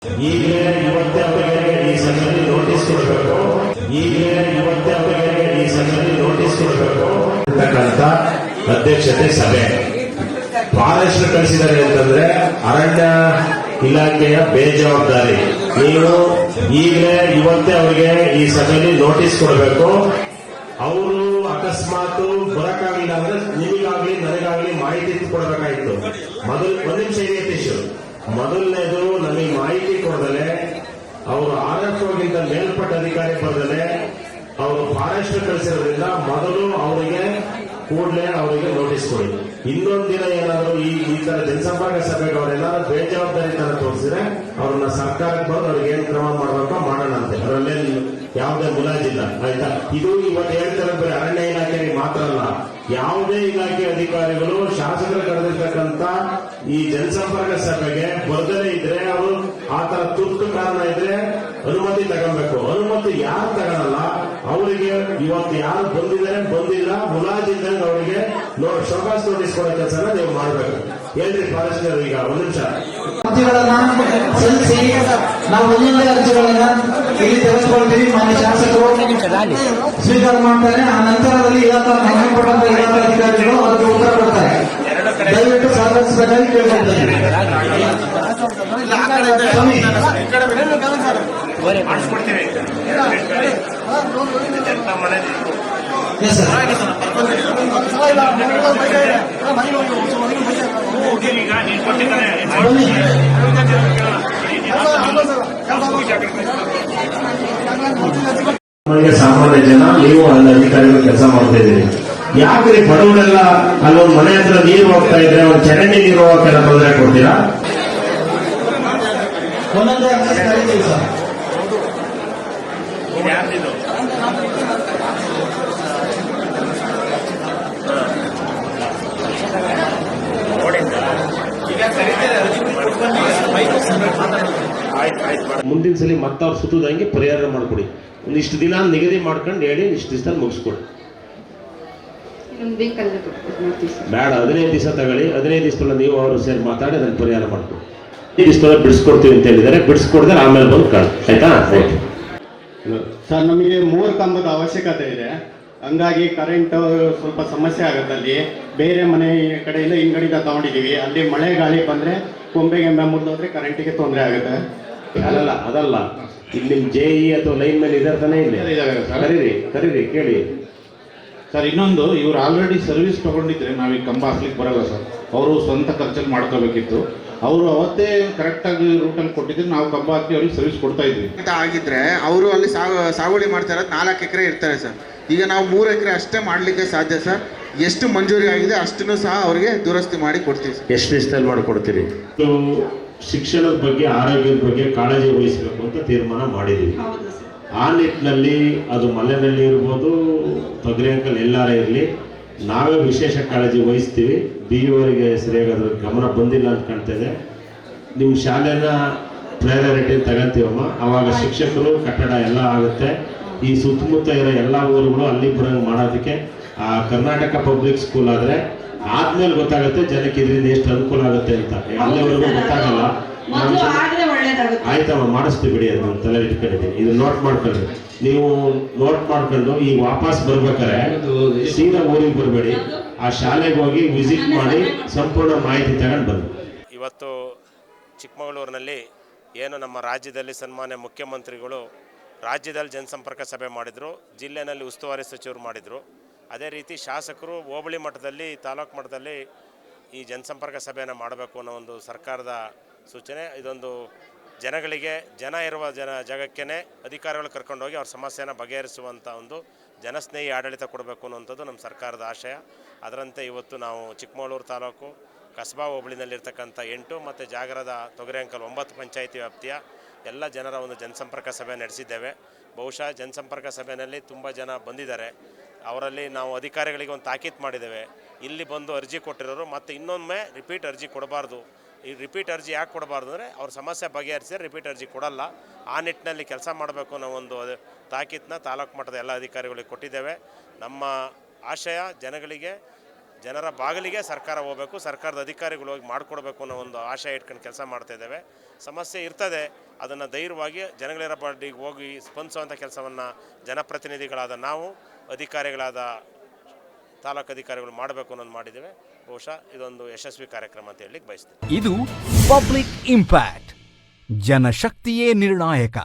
ಈಗಲೇ ಇವತ್ತೇ ಅವರಿಗೆ ಈ ಸಭೆಯಲ್ಲಿ ನೋಟಿಸ್ ಕೊಡಬೇಕು. ಈಗಲೇ ಇವತ್ತೇ ಅವರಿಗೆ ಈ ಸಭೆಯಲ್ಲಿ ನೋಟಿಸ್ ಕೊಡಬೇಕು ಅಂತಕ್ಕಂಥ ಅಧ್ಯಕ್ಷತೆ ಸಭೆ. ಫಾರೆಸ್ಟ್ ಕಳಿಸಿದ್ದಾರೆ ಅಂತಂದ್ರೆ ಅರಣ್ಯ ಇಲಾಖೆಯ ಬೇಜವಾಬ್ದಾರಿ. ನೀವು ಈಗಲೇ ಇವತ್ತೇ ಅವರಿಗೆ ಈ ಸಭೆಯಲ್ಲಿ ನೋಟಿಸ್ ಕೊಡಬೇಕು. ಅವರು ಅಕಸ್ಮಾತ್ ಬರಕ್ಕಾಗಲಿಲ್ಲ ಅಂದ್ರೆ ನಿಮಗಾಗ್ಲಿ ನನಗಾಗ್ಲಿ ಮಾಹಿತಿ ಕೊಡಬೇಕಾಗಿತ್ತು. ಒಂದ್ ನಿಮಿಷ ಇದೆ. ಮೊದಲನೇದು ನಮಗೆ ಮಾಹಿತಿ ಕೊಡದಲೆ, ಅವರು ಆರ್ಎಫ್ಒಗಿಂತ ಮೇಲ್ಪಟ್ಟ ಅಧಿಕಾರಿ ಬರದಲೆ ಅವರು ಫಾರೆಸ್ಟ್ ಕಳಿಸಿರೋದ್ರಿಂದ ಮೊದಲು ಅವರಿಗೆ ಕೂಡಲೇ ಅವರಿಗೆ ನೋಟಿಸ್ ಕೊಡಿ. ಇನ್ನೊಂದು ದಿನ ಏನಾದರೂ ಈ ತರ ಜನಸಂಪರ್ಕ ಸಭೆಗೆ ಅವರೆಲ್ಲಾರು ಬೇಜವಾಬ್ದಾರಿ ತರ ತೋರಿಸಿದ್ರೆ ಅವ್ರನ್ನ ಸರ್ಕಾರಕ್ಕೆ ಬಂದು ಅವ್ರಿಗೆ ಏನ್ ಕ್ರಮ ಮಾಡಬೇಕೋ ಮಾಡೋಣ ಅಂತೆ. ಅವರಲ್ಲೇ ಯಾವುದೇ ಮುಲಾಜಿಲ್ಲ, ಆಯ್ತಾ? ಇದು ಇವತ್ತು ಹೇಳ್ತಾರೆ ಬರೀ ಅರಣ್ಯ ಇಲಾಖೆಗೆ ಮಾತ್ರ ಅಲ್ಲ, ಯಾವುದೇ ಇಲಾಖೆ ಅಧಿಕಾರಿಗಳು ಶಾಸಕರು ಕರೆದಿರ್ತಕ್ಕಂಥ ಈ ಜನಸಂಪರ್ಕ ಸಭೆಗೆ ಬರ್ದಲೇ ಇದ್ರೆ ಅವರು ಆ ತರ ತುರ್ತು ಕಾರಣ ಇದ್ರೆ ಅನುಮತಿ ತಗೊಬೇಕು. ಅನುಮತಿ ಯಾರು ತಗೊಳಲ್ಲ ಅವರಿಗೆ ಇವತ್ತು ಯಾರು ಬಂದಿಲ್ಲ ಮುಲಾಜಿದ್ದಂಗೆ ಅವರಿಗೆ ಶೋಕಾಸ್ ನೋಟಿಸ್ ಕೊಡೋ ಕೆಲಸನ ನೀವು ಮಾಡಬೇಕು. ಹೇಳ್ರಿ ಫಾರೆಸ್ಟರ್, ಈಗ ಒಂದು ನಿಮಿಷ ಅರ್ಜಿಗಳನ್ನ ಸಲ್ಲಿಸಿ ನಾವು ಒಂದೊಂದೇ ಅರ್ಜಿಗಳನ್ನ ಇಲ್ಲಿ ತೆಗೆದುಕೊಳ್ತೀವಿ. ಮಾನ್ಯ ಶಾಸಕರು ಸ್ವೀಕಾರ ಮಾಡ್ತಾರೆ. ಆ ನಂತರದಲ್ಲಿ ಸಂಬಂಧಪಟ್ಟಂತ ಇಲಾಖಾ ಅಧಿಕಾರಿಗಳು ಅದಕ್ಕೆ ಉತ್ತರ ಕೊಡ್ತಾರೆ. ದಯವಿಟ್ಟು ಸಹಕರಿಸಬೇಕಾಗಿ ಕೇಳ್ಕೊಳ್ತೇನೆ. ಸಾಮಾನ್ಯ ಜನ ನೀವು ಅಲ್ಲಿ ಅಧಿಕಾರಿಗಳು ಕೆಲಸ ಮಾಡ್ತಾ ಇದ್ದೀರಿ. ಯಾಕ್ರಿ ಬಡವರೆಲ್ಲ ಅಲ್ಲೊಂದು ಮನೆ ಹತ್ರ ನೀರು ಹೋಗ್ತಾ ಇದ್ರೆ ಒಂದು ಚರಂಡಿ ನೀರು ಹೋಗಕ್ಕೆಲ್ಲ ತೊಂದರೆ ಕೊಡ್ತೀರಾ? ಒಂದೊಂದೇ ಕರೀತೀವಿ ಸರ್. ಮುಂದಿನ ಸಲ ಮತ್ತವ್ರು ಸುತ್ತದಂಗೆ ಪರಿಹಾರ ಮಾಡಿಕೊಡಿ. ಒಂದಿಷ್ಟು ದಿನ ನಿಗದಿ ಮಾಡ್ಕೊಂಡು ಹೇಳಿ ಇಷ್ಟು ದಿವಸದಲ್ಲಿ ಮುಗಿಸ್ಕೊಡಿ. ಬೇಡ 15 ದಿವಸ ತಗೊಳ್ಳಿ. 15 ದಿವಸದಲ್ಲ ನೀವು ಅವರು ಸೇರಿ ಮಾತಾಡಿ ಅದನ್ನು ಪರಿಹಾರ ಮಾಡ್ಕೊಡಿ. 15 ದಿವಸದಲ್ಲ ಬಿಡಿಸ್ಕೊಡ್ತೀವಿ ಅಂತ ಹೇಳಿದ್ದಾರೆ. ಬಿಡಿಸ್ಕೊಡ್ತಾರೆ ಆಮೇಲೆ ಬಂದು ಕಾಣ್, ಆಯ್ತಾ? ಸರ್, ನಮಗೆ 3 ಕಂಬದ ಅವಶ್ಯಕತೆ ಇದೆ. ಹಂಗಾಗಿ ಕರೆಂಟ್ ಸ್ವಲ್ಪ ಸಮಸ್ಯೆ ಆಗುತ್ತೆ. ಅಲ್ಲಿ ಬೇರೆ ಮನೆ ಕಡೆಯಿಂದ ಹಿಂಗಡಿದ ತಗೊಂಡಿದ್ದೀವಿ. ಅಲ್ಲಿ ಮಳೆ ಗಾಳಿ ಬಂದರೆ ಕೊಂಬೆಗೆ ಮುರಿದೋದ್ರೆ ಕರೆಂಟಿಗೆ ತೊಂದರೆ ಆಗುತ್ತೆ. ಅದಲ್ಲ ಇಲ್ಲಿ ನಿಮ್ JE ಅಥವಾ ಲೈನ್ ಮೇಲೆ ಇದಾರ್ತಾನೆ ಇಲ್ಲ. ಕರೀರಿ ಕೇಳಿ ಸರ್. ಇನ್ನೊಂದು, ಇವ್ರು ಆಲ್ರೆಡಿ ಸರ್ವಿಸ್ ತಗೊಂಡಿದ್ರೆ ನಾವೀಗ ಕಂಬ ಹಾಕ್ಲಿಕ್ಕೆ ಬರಲ್ಲ ಸರ್. ಅವರು ಸ್ವಂತ ಖರ್ಚಲ್ಲಿ ಮಾಡ್ಕೋಬೇಕಿತ್ತು. ಅವರು ಅವತ್ತೇ ಕರೆಕ್ಟಾಗಿ ರೂಟಲ್ಲಿ ಕೊಟ್ಟಿದ್ರೆ ನಾವು ಕಂಬ ಹಾಕಿ ಅವ್ರಿಗೆ ಸರ್ವಿಸ್ ಕೊಡ್ತಾ ಇದ್ವಿ ಅಂತ ಆಗಿದ್ರೆ ಅವರು ಅಲ್ಲಿ ಸಾಗುವಳಿ ಮಾಡ್ತಾ ಇರೋದು 4 ಎಕರೆ ಇರ್ತಾರೆ ಸರ್. ಈಗ ನಾವು 3 ಎಕರೆ ಅಷ್ಟೇ ಮಾಡಲಿಕ್ಕೆ ಸಾಧ್ಯ ಸರ್. ಎಷ್ಟು ಮಂಜೂರಿ ಆಗಿದೆ ಅಷ್ಟನ್ನು ಸಹ ಅವರಿಗೆ ದುರಸ್ತಿ ಮಾಡಿ ಕೊಡ್ತೀವಿ ಸರ್. ಎಷ್ಟು ದಿವಸದಲ್ಲಿ ಮಾಡಿಕೊಡ್ತೀರಿ? ಶಿಕ್ಷಣದ ಬಗ್ಗೆ, ಆರೋಗ್ಯದ ಬಗ್ಗೆ ಕಾಳಜಿ ವಹಿಸಬೇಕು ಅಂತ ತೀರ್ಮಾನ ಮಾಡಿದ್ದೀವಿ. ಆ ನಿಟ್ಟಿನಲ್ಲಿ ಅದು ಮಲೆನಲ್ಲಿ ಇರ್ಬೋದು, ತೊಗರಿಯಂಕಲ್ ಎಲ್ಲಾರೇ ಇರಲಿ, ನಾವೇ ವಿಶೇಷ ಕಾಳಜಿ ವಹಿಸ್ತೀವಿ. BEOರಿಗೆ ಸರಿಯಾಗಿ ಅದ್ರ ಗಮನ ಬಂದಿಲ್ಲ ಅಂತ ಕಾಣ್ತದೆ. ನಿಮ್ಮ ಶಾಲೆನ ಪ್ರಯಾರಿಟಿ ತಗೊಂತೀವಮ್ಮ. ಆವಾಗ ಶಿಕ್ಷಕರು, ಕಟ್ಟಡ ಎಲ್ಲ ಆಗುತ್ತೆ. ಈ ಸುತ್ತಮುತ್ತ ಇರೋ ಎಲ್ಲ ಊರುಗಳು ಅಲ್ಲಿ ಬರೋಂಗೆ ಮಾಡೋದಕ್ಕೆ ಆ ಕರ್ನಾಟಕ ಪಬ್ಲಿಕ್ ಸ್ಕೂಲ್ ಆದರೆ ಆದ್ಮೇಲೆ ಗೊತ್ತಾಗುತ್ತೆ ಜನಕ್ಕೆ ಇದರಿಂದ ಎಷ್ಟು ಅನುಕೂಲ ಆಗುತ್ತೆ ಅಂತ. ಅಲ್ಲಿವರೆಗೂ ಗೊತ್ತಾಗಲ್ಲ. ಆಯ್ತಮ್ಮ, ಮಾಡಿಸ್ತೀವಿ ಬಿಡಿ. ಅದು ತಲೆ ಇಟ್ಕೊಂಡಿದ್ದೀನಿ. ಇದು ನೋಟ್ ಮಾಡ್ಕೊಳ್ಳಿ. ನೀವು ನೋಟ್ ಮಾಡ್ಕೊಂಡು ಈಗ ವಾಪಸ್ ಬರ್ಬೇಕಾರೆ ಸೀದಾ ಊರಿಗೆ ಬರಬೇಡಿ. ಆ ಶಾಲೆಗೆ ಹೋಗಿ ವಿಸಿಟ್ ಮಾಡಿ ಸಂಪೂರ್ಣ ಮಾಹಿತಿ ತಗೊಂಡು ಬನ್ನಿ. ಇವತ್ತು ಚಿಕ್ಕಮಗಳೂರಿನಲ್ಲಿ ಏನು ನಮ್ಮ ರಾಜ್ಯದಲ್ಲಿ ಸನ್ಮಾನ್ಯ ಮುಖ್ಯಮಂತ್ರಿಗಳು ರಾಜ್ಯದಲ್ಲಿ ಜನಸಂಪರ್ಕ ಸಭೆ ಮಾಡಿದರು, ಜಿಲ್ಲೆಯಲ್ಲಿ ಉಸ್ತುವಾರಿ ಸಚಿವರು ಮಾಡಿದರು. ಅದೇ ರೀತಿ ಶಾಸಕರು ಹೋಬಳಿ ಮಟ್ಟದಲ್ಲಿ, ತಾಲೂಕು ಮಟ್ಟದಲ್ಲಿ ಈ ಜನಸಂಪರ್ಕ ಸಭೆಯನ್ನು ಮಾಡಬೇಕು ಅನ್ನೋ ಒಂದು ಸರ್ಕಾರದ ಸೂಚನೆ. ಇದೊಂದು ಜನಗಳಿಗೆ, ಜನ ಇರುವ ಜಾಗಕ್ಕೇ ಅಧಿಕಾರಿಗಳು ಕರ್ಕೊಂಡೋಗಿ ಅವ್ರ ಸಮಸ್ಯೆನ ಬಗೆಹರಿಸುವಂಥ ಒಂದು ಜನಸ್ನೇಹಿ ಆಡಳಿತ ಕೊಡಬೇಕು ಅನ್ನುವಂಥದ್ದು ನಮ್ಮ ಸರ್ಕಾರದ ಆಶಯ. ಅದರಂತೆ ಇವತ್ತು ನಾವು ಚಿಕ್ಕಮಗಳೂರು ತಾಲೂಕು ಕಸಬಾ ಹೋಬಳಿನಲ್ಲಿರ್ತಕ್ಕಂಥ 8 ಮತ್ತು ಜಾಗರದ ತೊಗರಿಯಂಕಲ್ 9 ಪಂಚಾಯಿತಿ ವ್ಯಾಪ್ತಿಯ ಎಲ್ಲ ಜನರ ಒಂದು ಜನಸಂಪರ್ಕ ಸಭೆ ನಡೆಸಿದ್ದೇವೆ. ಬಹುಶಃ ಜನಸಂಪರ್ಕ ಸಭೆಯಲ್ಲಿ ತುಂಬ ಜನ ಬಂದಿದ್ದಾರೆ. ಅವರಲ್ಲಿ ನಾವು ಅಧಿಕಾರಿಗಳಿಗೆ ಒಂದು ತಾಕೀತು ಮಾಡಿದ್ದೇವೆ. ಇಲ್ಲಿ ಬಂದು ಅರ್ಜಿ ಕೊಟ್ಟಿರೋರು ಮತ್ತು ಇನ್ನೊಮ್ಮೆ ರಿಪೀಟ್ ಅರ್ಜಿ ಕೊಡಬಾರ್ದು. ಈ ರಿಪೀಟ್ ಅರ್ಜಿ ಯಾಕೆ ಕೊಡಬಾರ್ದು ಅಂದರೆ ಅವ್ರ ಸಮಸ್ಯೆ ಬಗೆಹರಿಸಿದ್ರೆ ರಿಪೀಟ್ ಅರ್ಜಿ ಕೊಡಲ್ಲ. ಆ ನಿಟ್ಟಿನಲ್ಲಿ ಕೆಲಸ ಮಾಡಬೇಕು ಅನ್ನೋ ಒಂದು ತಾಕೀತನ್ನ ತಾಲೂಕು ಮಟ್ಟದ ಎಲ್ಲ ಅಧಿಕಾರಿಗಳಿಗೆ ಕೊಟ್ಟಿದ್ದೇವೆ. ನಮ್ಮ ಆಶಯ ಜನಗಳಿಗೆ, ಜನರ ಬಾಗಿಲಿಗೆ ಸರ್ಕಾರ ಹೋಗಬೇಕು, ಸರ್ಕಾರದ ಅಧಿಕಾರಿಗಳು ಹೋಗಿ ಮಾಡಿಕೊಡ್ಬೇಕು ಅನ್ನೋ ಒಂದು ಆಶಯ ಇಟ್ಕೊಂಡು ಕೆಲಸ ಮಾಡ್ತಾಯಿದ್ದೇವೆ. ಸಮಸ್ಯೆ ಇರ್ತದೆ, ಅದನ್ನು ಧೈರ್ಯವಾಗಿ ಜನಗಳಿರೋ ಪಾರ್ಟಿಗೆ ಹೋಗಿ ಸ್ಪಂದಿಸುವಂಥ ಕೆಲಸವನ್ನು ಜನಪ್ರತಿನಿಧಿಗಳಾದ ನಾವು, ಅಧಿಕಾರಿಗಳಾದ ತಾಲೂಕು ಅಧಿಕಾರಿಗಳು ಮಾಡಬೇಕು ಅನ್ನೋದು ಮಾಡಿದ್ದೇವೆ. ಬಹುಶಃ ಇದೊಂದು ಯಶಸ್ವಿ ಕಾರ್ಯಕ್ರಮ ಅಂತ ಹೇಳಲಿಕ್ಕೆ ಬಯಸ್ತೀನಿ. ಇದು ಪಬ್ಲಿಕ್ ಇಂಪ್ಯಾಕ್ಟ್. ಜನಶಕ್ತಿಯೇ ನಿರ್ಣಾಯಕ.